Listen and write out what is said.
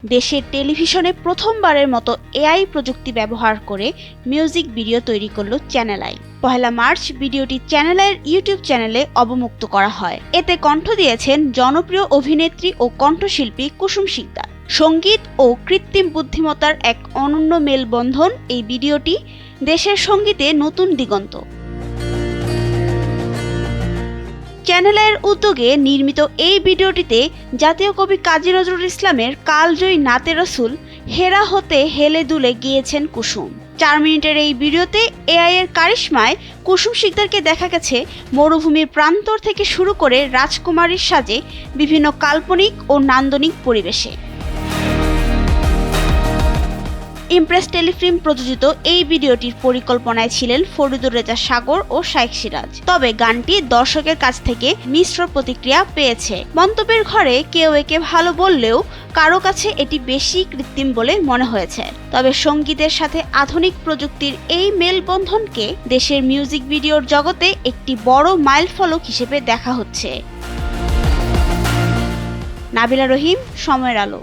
দেশের টেলিভিশনে প্রথমবারের মতো এআই প্রযুক্তি ব্যবহার করে মিউজিক ভিডিও তৈরি করল চ্যানেল আই। পহেলা মার্চ ভিডিওটি চ্যানেল আইয়ের ইউটিউব চ্যানেলে অবমুক্ত করা হয়। এতে কণ্ঠ দিয়েছেন জনপ্রিয় অভিনেত্রী ও কণ্ঠশিল্পী কুসুম শিকদার। সঙ্গীত ও কৃত্রিম বুদ্ধিমত্তার এক অনন্য মেলবন্ধন এই ভিডিওটি দেশের সঙ্গীতে নতুন দিগন্ত। চ্যানেলের উদ্যোগে নির্মিত এই ভিডিওটিতে জাতীয় কবি কাজী নজরুল ইসলামের কালজয়ী নাতে রসুল হেরা হতে হেলে দুলে গিয়েছেন কুসুম। 4 মিনিটের এই ভিডিওতে এআই এর কারিশমায় কুসুম শিকদারকে দেখা গেছে মরুভূমির প্রান্তর থেকে শুরু করে রাজকুমারীর সাজে বিভিন্ন কাল্পনিক ও নান্দনিক পরিবেশে। ইমপ্রেস টেলিফিল্ম প্রযোজিত এই ভিডিওটির পরিকল্পনায় ছিলেন ফরিদুর রেজা সাগর ও শাইখ সিরাজ। তবে গানটি দর্শকের কাছ থেকে মিশ্র প্রতিক্রিয়া পেয়েছে। মন্তব্যের ঘরে কেউ একে ভালো বললেও কারো কাছে এটি বেশি কৃত্রিম বলে মনে হয়েছে। তবে সঙ্গীতের সাথে আধুনিক প্রযুক্তির এই মেলবন্ধনকে দেশের মিউজিক ভিডিওর জগতে একটি বড় মাইলফলক হিসেবে দেখা হচ্ছে। নাবিলা রহিম, সময়ের আলো।